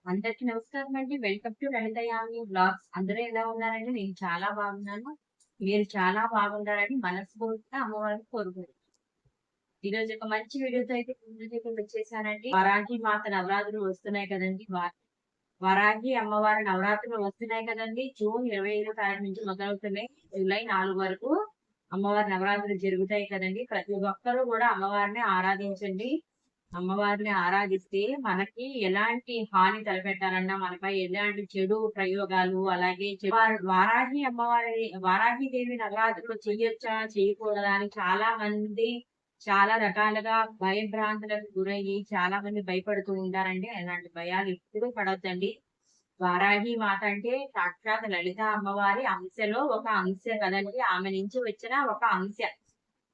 అందరికీ నమస్కారం అండి. Welcome to Lalitha Yamini blogs. అందరూ ఎలా ఉన్నారండి? నేను చాలా బాగున్నాను. మీరు చాలా బాగుండాలని మనస్ఫూర్తిగా అమ్మవారిని కోరుకుంటున్నాను. ఈరోజు ఒక మంచి వీడియోతో అయితే ముందుకైతే వచ్చేసానండి. వరాహి మాత నవరాత్రులు వస్తున్నాయి కదండి. వరాహి అమ్మవారి నవరాత్రులు వస్తున్నాయి కదండి. జూన్ 25వ తారీఖు నుంచి మొదలవుతున్నాయి. జూలై 4 వరకు అమ్మవారి నవరాత్రులు జరుగుతాయి కదండి. ప్రతి ఒక్కరూ కూడా అమ్మవారిని ఆరాధించండి. అమ్మవారిని ఆరాధిస్తే మనకి ఎలాంటి హాని తలపెట్టాలన్నా, మనపై ఎలాంటి చెడు ప్రయోగాలు, అలాగే వారాహి దేవి నవరాత్రులు చెయ్యొచ్చా చేయకూడదా అని చాలా మంది చాలా రకాలుగా భయభ్రాంతులకు గురయ్యి చాలా మంది భయపడుతూ ఉంటారండి. అలాంటి భయాలు ఎప్పుడూ పడొద్దండి. వారాహి మాత అంటే సాక్షాత్ లలిత అమ్మవారి అంశలో ఒక అంశ కదండి. ఆమె నుంచి వచ్చిన ఒక అంశ.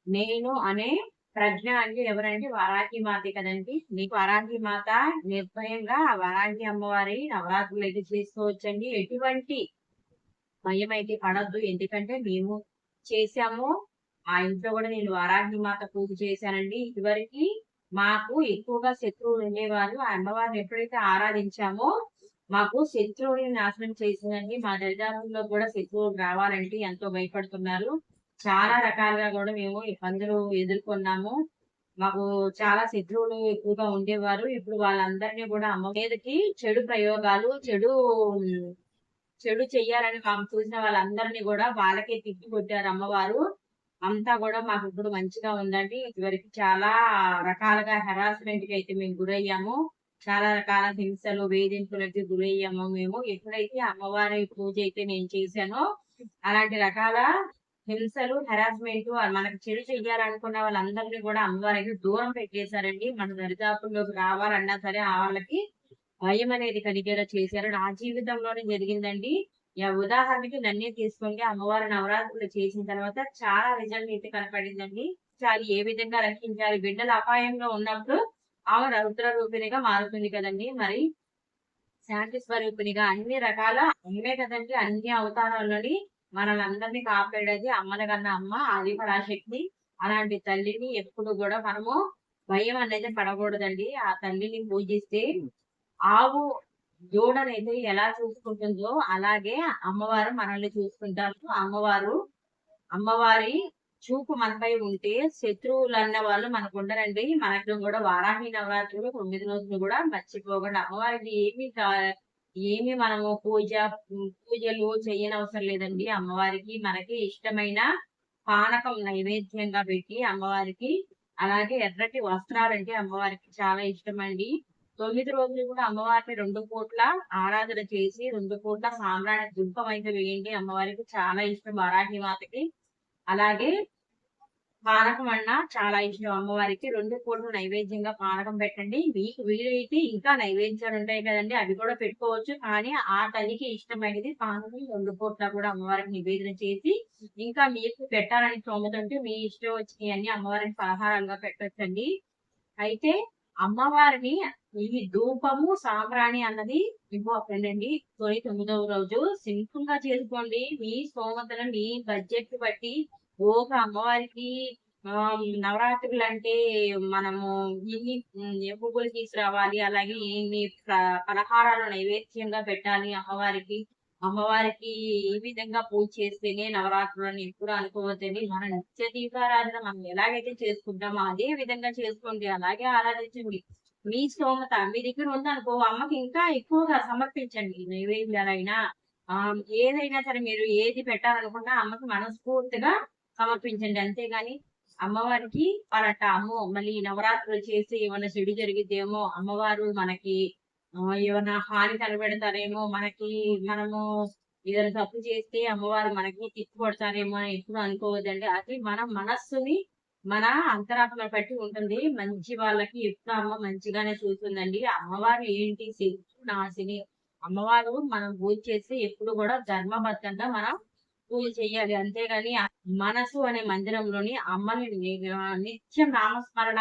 నేను అనే ప్రజ్ఞ అంటే ఎవరంటే వారాహి మాతే కదండి. మీకు వారాహి మాత నిర్భయంగా ఆ వారాహి అమ్మవారి నవరాత్రులు అయితే చేసుకోవచ్చండి. ఎటువంటి భయం అయితే పడొద్దు. ఎందుకంటే మేము చేశాము. ఆ ఇంట్లో కూడా నేను వారాహి మాత పూజ చేశానండి. ఇదివరకి మాకు ఎక్కువగా శత్రువులు ఉండేవారు. ఆ అమ్మవారిని ఎప్పుడైతే ఆరాధించామో మాకు శత్రువుని నాశనం చేసిందండి. మా దరిదాపుల్లో కూడా శత్రువులు రావాలంటే ఎంతో భయపడుతున్నారు. చాలా రకాలుగా కూడా మేము ఇబ్బందులు ఎదుర్కొన్నాము. మాకు చాలా శత్రువులు ఎక్కువగా ఉండేవారు. ఇప్పుడు వాళ్ళందరినీ కూడా అమ్మ మీదకి చెడు ప్రయోగాలు, చెడు చెయ్యాలని మాకు చూసిన వాళ్ళందరినీ కూడా వాళ్ళకే తిప్పి కొట్టారు అమ్మవారు. అంతా కూడా మాకు ఇప్పుడు మంచిగా ఉందండి. ఇదివరకు చాలా రకాలుగా హెరాస్మెంట్ కి అయితే మేము గురయ్యాము. చాలా రకాల హింసలు, వేధింపులకి గురయ్యాము మేము. ఎప్పుడైతే అమ్మవారి పూజ అయితే నేను చేశానో అలాంటి రకాల హింసలు, హెరాస్మెంట్ మనకు చెడు చెయ్యాలనుకున్న వాళ్ళందరినీ కూడా అమ్మవారికి దూరం పెట్టేశారండి. మన దరిదాపుల్లోకి రావాలన్నా సరే ఆ వాళ్ళకి భయం అనేది కలిగేలా చేశారు. నా జీవితంలోనే జరిగిందండి. ఉదాహరణకి నన్నే తీసుకోండి. అమ్మవారి నవరాత్రులు చేసిన తర్వాత చాలా రిజల్ట్ అయితే కనపడిందండి. చాలా ఏ విధంగా రక్షించాలి, బిడ్డలు అపాయంలో ఉన్నప్పుడు ఆమె రౌద్ర రూపిణిగా మారుతుంది కదండి. మరి శాంతి స్వరూపిణిగా అన్ని రకాల అమ్మే కదండి. అన్ని అవతారాలని మనల్ని అందరినీ కాపాడేది అమ్మల కన్నా అమ్మ ఆదిపరాశక్తి. అలాంటి తల్లిని ఎప్పుడు కూడా మనము భయం అనేది పడకూడదండి. ఆ తల్లిని పూజిస్తే ఆవు దూడనైతే ఎలా చూసుకుంటుందో అలాగే అమ్మవారు మనల్ని చూసుకుంటారు. అమ్మవారి చూపు మనపై ఉంటే శత్రువులు అన్న వాళ్ళు మనకు ఉండరండి. మనకు కూడా వారాహి నవరాత్రులు 9 రోజులు కూడా మర్చిపోకుండా అమ్మవారికి ఏమి మనము పూజలు చేయనవసరం లేదండి. అమ్మవారికి మనకి ఇష్టమైన పానకం నైవేద్యంగా పెట్టి అమ్మవారికి, అలాగే ఎర్రటి వస్త్రాలంటే అమ్మవారికి చాలా ఇష్టమండి. 9 రోజులు కూడా అమ్మవారిని 2 పూట్ల ఆరాధన చేసి 2 పూట్ల సాంబ్రాణి ధూపం అయితే వేయండి. అమ్మవారికి చాలా ఇష్టం వారాహి మాతకి. అలాగే పానకం అన్నా చాలా ఇష్టం అమ్మవారికి. 2 పూటలు నైవేద్యంగా పానకం పెట్టండి. మీకు వీలైతే ఇంకా నైవేద్యాలు ఉంటాయి కదండి, అవి కూడా పెట్టుకోవచ్చు. కానీ ఆ తల్లికి ఇష్టమైనది పానకం 2 పూట్ల కూడా అమ్మవారికి నివేదన చేసి, ఇంకా మీకు పెట్టాలని స్తోమత ఉంటే మీ ఇష్టం వచ్చినవన్నీ అమ్మవారికి పలహారాలుగా పెట్టొచ్చండి. అయితే అమ్మవారిని ఈ ధూపము, సాంబ్రాణి అన్నది ఇంపార్టెంట్ అండి. 9వ రోజు సింపుల్ గా చేసుకోండి. మీ స్తోమతను, మీ బడ్జెట్ బట్టి అమ్మవారికి నవరాత్రులు అంటే మనము ఇన్ని పువ్వులు తీసుకురావాలి, అలాగే ఇన్ని పలహారాలు నైవేద్యంగా పెట్టాలి అమ్మవారికి. అమ్మవారికి ఈ విధంగా పూజ చేస్తేనే నవరాత్రులు అని ఎప్పుడు అనుకోవద్దండి. మన నిత్య దీపారాధన మనం ఎలాగైతే చేసుకుంటామో అదే విధంగా చేసుకోండి. అలాగే ఆరాధించండి. మీ స్తోమత మీ దగ్గర ఉందనుకో అమ్మకి ఇంకా ఎక్కువగా సమర్పించండి. నైవేద్యాలైనా ఏదైనా సరే మీరు ఏది పెట్టాలనుకున్నా అమ్మకి మనస్ఫూర్తిగా సమర్పించండి. అంతేగాని అమ్మవారికి వాళ్ళట అమ్మో మళ్ళీ నవరాత్రులు చేసి ఏమైనా చెడు జరిగిద్దేమో, అమ్మవారు మనకి ఏమైనా హాని కనబెడతారేమో, మనము ఏదైనా తప్పు చేస్తే అమ్మవారు మనకి తిప్పుకొడతారేమో అని ఎప్పుడు అనుకోవద్దండి. అది మన మనస్సుని, మన అంతరాత్మ బట్టి ఉంటుంది. మంచి వాళ్ళకి ఎప్పుడు అమ్మ మంచిగానే చూస్తుందండి. అమ్మవారు ఏంటి శత్రు నాశిని. అమ్మవారు మనం పూజ చేస్తే ఎప్పుడు కూడా ధర్మబద్ధంగా మనం పూజ చెయ్యాలి. అంతేగాని మనసు అనే మందిరంలోని అమ్మని నిత్యం నామస్మరణ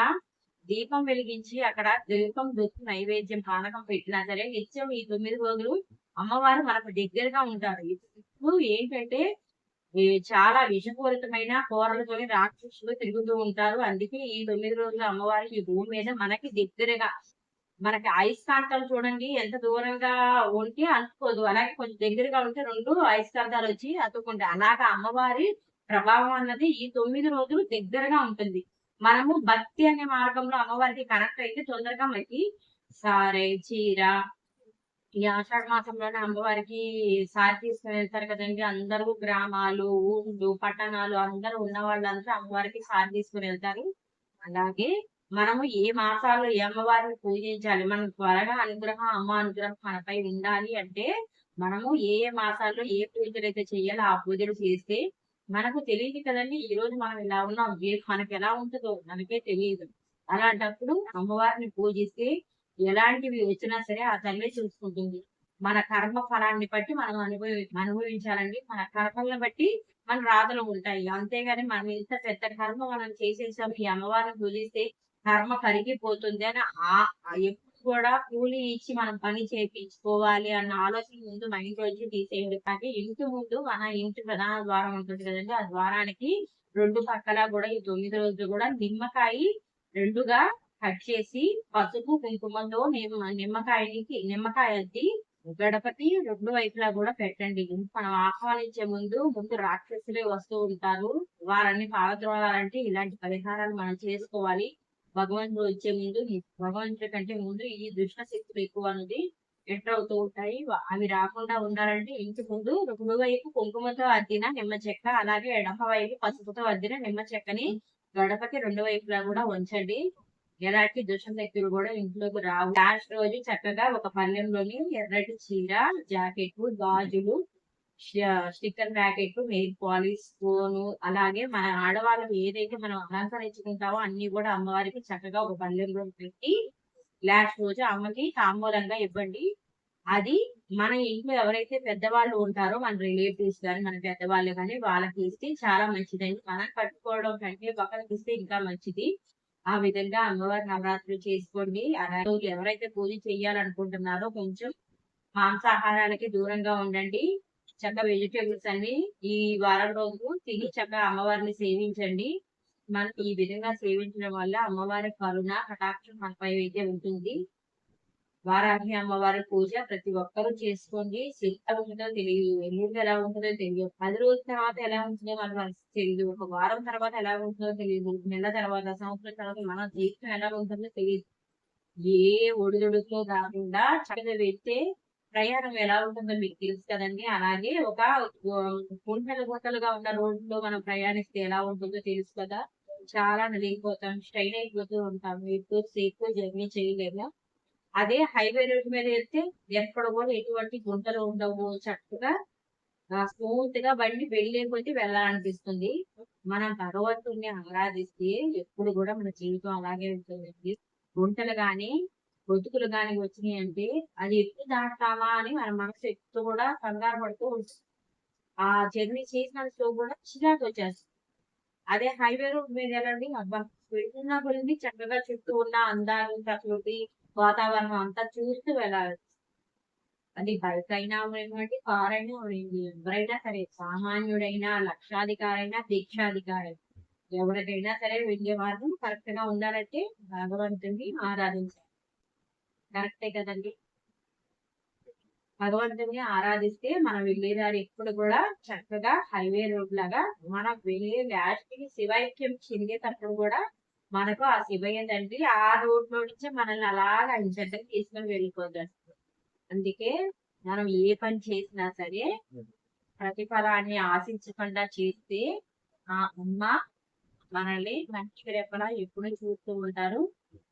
దీపం వెలిగించి అక్కడ దీపం దొరికి నైవేద్యం పానకం పెట్టినా సరే నిత్యం ఈ 9 రోజులు అమ్మవారు మనకు దగ్గరగా ఉంటారు. ఇప్పుడు ఏంటంటే చాలా విషపూరితమైన కూరలతోని రాక్షసులు తిరుగుతూ ఉంటారు. అందుకే ఈ 9 రోజులు అమ్మవారి ఈ భూమి మీద మనకి దగ్గరగా మనకి అయస్కాంతం చూడండి ఎంత దూరంగా ఉంటే అంటుకోదు. అలాగే కొంచెం దగ్గరగా ఉంటే 2 అయస్కాంతాలొచ్చి అతుక్కుంటాయి. అలాగా అమ్మవారి ప్రభావం అన్నది ఈ 9 రోజులు దగ్గరగా ఉంటుంది. మనము భక్తి అనే మార్గంలో అమ్మవారికి కనెక్ట్ అయితే తొందరగా మనకి సారె, చీర ఈ ఆషాఢ మాసంలోనే అమ్మవారికి సారి తీసుకొని వెళ్తారు కదండీ! అందరూ గ్రామాలు, ఊర్లు, పట్టణాలు అందరూ ఉన్న వాళ్ళంతా అమ్మవారికి సారి తీసుకొని వెళ్తారు. అలాగే మనము ఏ మాసాల్లో ఏ అమ్మవారిని పూజించాలి. మనం త్వరగా అనుగ్రహం అమ్మ అనుగ్రహం మనపై ఉండాలి అంటే, మనము ఏ ఏ మాసాల్లో ఏ పూజలైతే చేయాలో ఆ పూజలు చేస్తే, మనకు తెలీదు కదండీ! ఈరోజు మనం ఇలా ఉన్నాం. రేపు మనకెలా ఉంటదో మనకే తెలీదు. అలాంటప్పుడు అమ్మవారిని పూజిస్తే ఎలాంటివి వచ్చినా సరే ఆ తల్లే చూసుకుంటుంది. మన కర్మ ఫలాన్ని బట్టి మనం అనుభవించాలండి. మన కర్మలను బట్టి మన రాతలు ఉంటాయి. అంతేగాని మనం ఇంత పెద్ద కర్మ మనం చేసేసాం. ఈ అమ్మవారిని పూజిస్తే కర్మ కరిగిపోతుంది అని ఎప్పుడు కూడా కూలి ఇచ్చి మనం పని చేపించుకోవాలి అన్న ఆలోచన ముందు మైండ్‌లోంచి తీసేయండి. కానీ ఇంటి ముందు మన ఇంటి ప్రధాన ద్వారం ఉంటుంది కదండీ! ఆ ద్వారానికి 2 పక్కలా గూడా ఈ 9 రోజులు గూడా నిమ్మకాయి 2గా కట్ చేసి పసుపు, కుంకుమతో నిమ్మకాయ అద్ది గడపకి 2 వైపులా గూడా పెట్టండి. మనం ఆహ్వానించే ముందు రాక్షసులే వస్తూ ఉంటారు. వారన్ని పారద్రోలాలంటే ఇలాంటి పరిహారాలు మనం చేసుకోవాలి. భగవంతుడు వచ్చే ముందు భగవంతుడి కంటే ముందు ఈ దుష్ట శక్తులు ఎక్కువన్నది ఎంటర్ అవుతూ ఉంటాయి. అవి రాకుండా ఉండాలంటే ఇంటి ముందు 2 వైపు కుంకుమతో అద్దిన నిమ్మ చెక్క, అలాగే ఎడమ వైపు పసుపుతో అద్దిన నిమ్మ చెక్కని గడపకి 2 వైపులా గూడా ఉంచండి. ఎలాంటి దుష్ట శక్తులు గూడా ఇంట్లోకి రావు. లాస్ట్ రోజు చక్కగా ఒక పళ్ళెంలోని ఎర్రటి చీర, జాకెట్టు, గాజులు, స్టిక్కర్ ప్యాకెట్లు, నెయిల్ పాలిష్, ఫోను అలాగే మన ఆడవాళ్ళం ఏదైతే మనం అలంకరించుకుంటామో అన్నీ గూడా అమ్మవారికి చక్కగా ఒక పళ్ళెంలో పెట్టి లాస్ట్ రోజు అమ్మకి తాంబూలంగా ఇవ్వండి. అది మన ఇంట్లో ఎవరైతే పెద్దవాళ్ళు ఉంటారో మన రిలేటివ్స్ గాని, మన పెద్దవాళ్ళు గాని వాళ్ళకి ఇస్తే చాలా మంచిదండి. మనం కట్టుకోవడం కంటే పక్కనకిస్తే ఇంకా మంచిది. ఆ విధంగా అమ్మవారి నవరాత్రులు చేసుకోండి. అలాగే ఎవరైతే పూజ చేయాలనుకుంటున్నారో కొంచెం మాంసాహారాలకి దూరంగా ఉండండి. చక్కగా వెజిటబుల్స్ అన్ని ఈ వారం రోజులు తిని చక్కగా అమ్మవారిని సేవించండి. మనం ఈ విధంగా సేవించడం వల్ల అమ్మవారి కరుణ, కటాక్షం మనపై అయితే ఉంటుంది. వారాహి అమ్మవారి పూజ ప్రతి ఒక్కరూ చేసుకోండి. ఎలా ఉంటుందో తెలియదు. ఎల్లుండి ఎలా ఉంటుందో తెలియదు. 10 రోజుల తర్వాత ఎలా ఉంటుందో మనకు తెలీదు. ఒక వారం తర్వాత ఎలా ఉంటుందో తెలీదు. నెల తర్వాత, సంవత్సరం తర్వాత మన జీవితం ఎలా ఉంటుందో తెలీదు. ఏ ఒడిదుడుకులు రాకుండా చక్కగా వెళ్తే ప్రయాణం ఎలా ఉంటుందో మీకు తెలుసు కదండీ! అలాగే ఒక గుంటలు గుంటలుగా ఉన్న రోడ్డులో మనం ప్రయాణిస్తే ఎలా ఉంటుందో తెలుసు కదా! చాలా నలిగిపోతాం. స్ట్రెయిన్ అయిపోతూ ఉంటాం. ఎక్కువ సేపు జర్నీ చేయలేము. అదే హైవే రోడ్ మీద ఎళ్తే ఎక్కడ కూడా ఎటువంటి గుంటలు ఉండవు. చక్కగా స్మూత్ గా బండి వెళ్ళే కొద్దీ వెళ్ళాలనిపిస్తుంది. మనం భగవంతుడిని ఆరాధిస్తే ఎప్పుడు కూడా మన జీవితం అలాగే ఉంటుందండి. గుంటలు గాని, గొతుకులు గాని వచ్చినాయంటే అది ఎప్పుడు దాటుతామా అని మన మనసు ఎప్పుడు కూడా కంగారు పడుతూ ఉంటుంది. ఆ జర్నీ చేసినంతసేపు కూడా చిరాకొచ్చేస్తుంది. అదే హైవే రోడ్ మీద ఎళ్ళండి అబ్బా! వెళ్తున్నా కొలిది చక్కగా చుట్టూ ఉన్న అందాలు, ప్రకృతి, వాతావరణం అంతా చూస్తూ వెళ్ళాలి. అది బైక్ అయినా అవనివ్వండి, కారైనా అవనివ్వండి, ఎవరైనా సరే సామాన్యుడైనా, లక్షాధికారైనా, భిక్షాధికారైనా ఎవరికైనా సరే వెళ్ళే మార్గం కరెక్ట్ గా ఉండాలంటే భగవంతుడిని ఆరాధించాలి. కరెక్టే కదండీ! భగవంతుడిని ఆరాధిస్తే మనం వెళ్ళే దారి ఎప్పుడు కూడా చక్కగా హైవే రోడ్ లాగా మనం వెళ్ళే లాస్ట్‌కి శివైక్యం చెందేటప్పుడు కూడా మనకు ఆ శివయ్య తండ్రి ఆ రోడ్‌లో నుంచే మనల్ని అలాగా ఎంచక్కగా తీసుకొని వెళ్ళిపోతాడు. అందుకే మనం ఏ పని చేసినా సరే ప్రతిఫలాన్ని ఆశించకుండా చేస్తే ఆ అమ్మ మనల్ని మంచి రెప్పలా ఎప్పుడూ చూస్తూ ఉంటారు.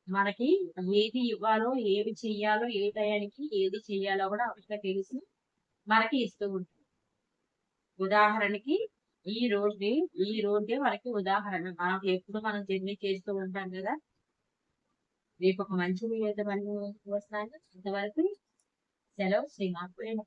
మనకి ఏది ఇవ్వాలో, ఏది చెయ్యాలో, ఏ టయానికి ఏది చెయ్యాలో కూడా ఆమెకి తెలిసి మనకి ఇస్తూ ఉంటుంది. ఉదాహరణకి ఈ రోడ్డే మనకి ఉదాహరణ. మనం జర్నీ చేస్తూ ఉంటాం కదా! రేపు ఒక మంచి వీడియోతో మళ్ళీ వస్తాను. అంతవరకు సెలవు. శ్రీమాత్రే నమః.